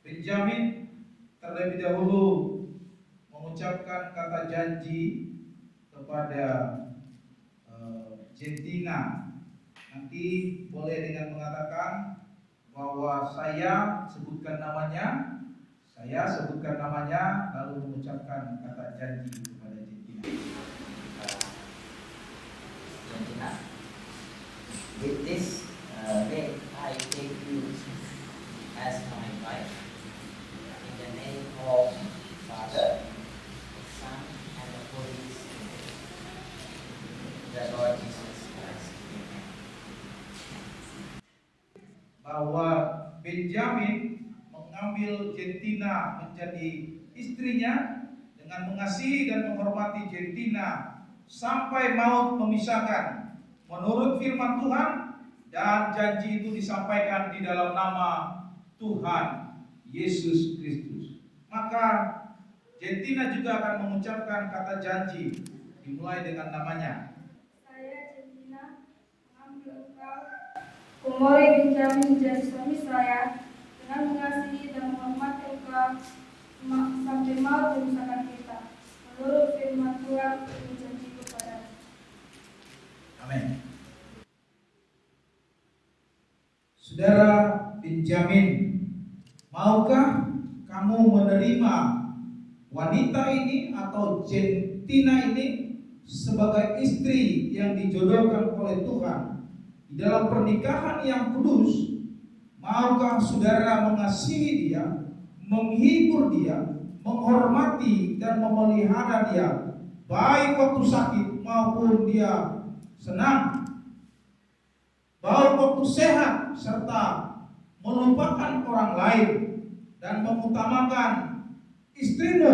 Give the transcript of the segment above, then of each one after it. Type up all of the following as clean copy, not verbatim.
Benjamin terlebih dahulu mengucapkan kata janji kepada Jentina. Nanti boleh dengan mengatakan bahwa saya sebutkan namanya, lalu mengucapkan kata janji kepada Jentina. Jentina, with this day I take you as my wife in the name of Father, Son, and the Holy Spirit, the Lord Jesus Christ. Amen. Bahwa Benjamin mengambil Jentina menjadi istrinya dengan mengasihi dan menghormati Jentina sampai maut memisahkan menurut firman Tuhan, dan janji itu disampaikan di dalam nama Tuhan Yesus Kristus. Maka Jentina juga akan mengucapkan kata janji dimulai dengan namanya. Saya Jentina mengambil engkau Kumori Benjamin menjadi suami saya dengan mengasihi dan menghormati engkau sampai maut memisahkan kita menurut firman Tuhan yang berjanji kepada. Amin. Saudara Benjamin, maukah kamu menerima wanita ini atau Jentina ini sebagai istri yang dijodohkan oleh Tuhan di dalam pernikahan yang kudus? Maukah saudara mengasihi dia, menghibur dia, menghormati dan memelihara dia, baik waktu sakit maupun dia senang, baik waktu sehat, serta melupakan orang lain dan mengutamakan istrimu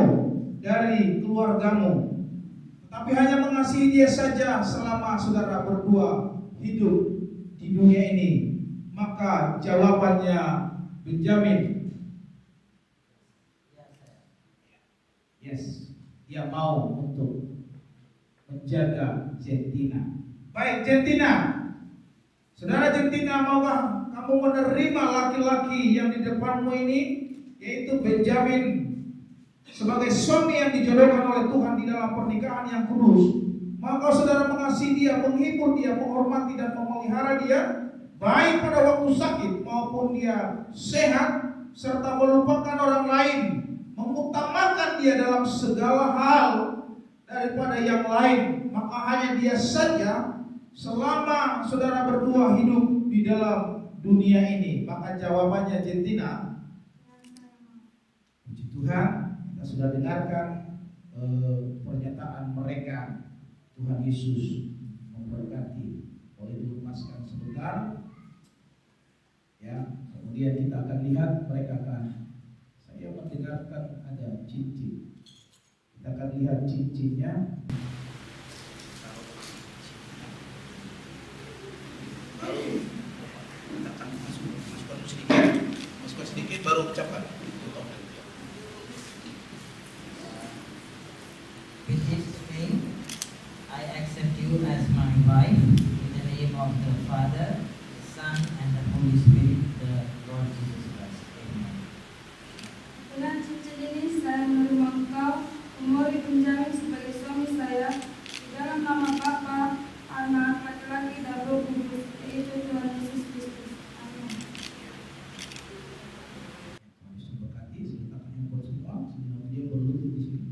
dari keluargamu, tetapi hanya mengasihi dia saja selama saudara berdua hidup di dunia ini? Maka jawabannya Benjamin, yes, dia mau untuk menjaga Jentina. Baik Jentina, saudara Jentina, maukah kamu menerima laki-laki yang di depanmu ini, yaitu Benjamin, sebagai suami yang dijodohkan oleh Tuhan di dalam pernikahan yang kudus? Maka saudara mengasihi dia, menghibur dia, menghormati dan memelihara dia, baik pada waktu sakit maupun dia sehat, serta melupakan orang lain, mengutamakan dia dalam segala hal daripada yang lain. Maka hanya dia saja selama saudara berdua hidup di dalam dunia ini. Maka jawabannya Jentina, puji Tuhan, kita sudah dengarkan pernyataan mereka. Tuhan Yesus memberkati. Boleh dilepaskan sebentar, ya. Kemudian kita akan lihat mereka saya mendengarkan ada cincin. Kita akan lihat cincinnya. Baru kita akan masukkan sedikit baru ucapkan. With this ring, I accept you as my wife in the name of the Father, the Son, and the Holy Spirit, the Lord Jesus Christ. Amen. Dengan cincin ini saya menerima engkau Kumori Benjamin sebagai suami saya di dalam nama Bapa, Anak, laki-laki dan Roh Kudus, yaitu Tuhan Yesus Kristus. Amin. Berkati, silakan handphone semua, sebelum dia berlutut di sini.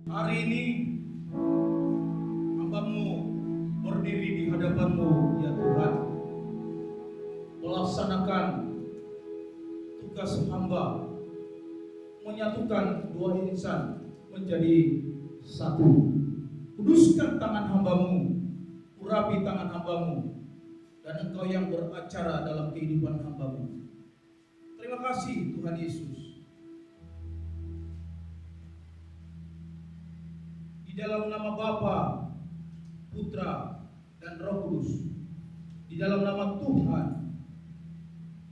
Hari ini hamba-Mu berdiri di hadapan-Mu, ya Tuhan, melaksanakan tugas hamba, menyatukan dua insan menjadi satu. Kuduskan tangan hamba-Mu, urapi tangan hamba-Mu, dan Engkau yang beracara dalam kehidupan hamba-Mu. Terima kasih Tuhan Yesus. Di dalam nama Bapa, Putra, dan Roh Kudus, di dalam nama Tuhan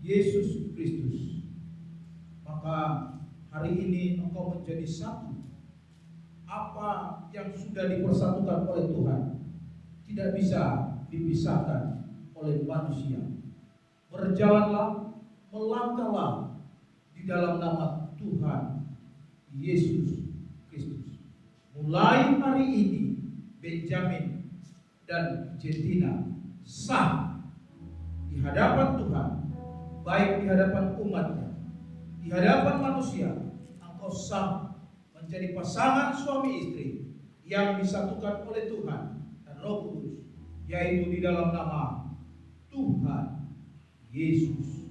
Yesus Kristus, maka hari ini Engkau menjadi satu. Apa yang sudah dipersatukan oleh Tuhan tidak bisa dipisahkan oleh manusia. Berjalanlah, melangkahlah di dalam nama Tuhan Yesus Kristus. Mulai hari ini Benjamin dan Jentina sah di hadapan Tuhan, baik di hadapan umatnya, di hadapan manusia. Engkau sah menjadi pasangan suami istri yang disatukan oleh Tuhan dan Roh Kudus, yaitu di dalam nama Tuhan Yesus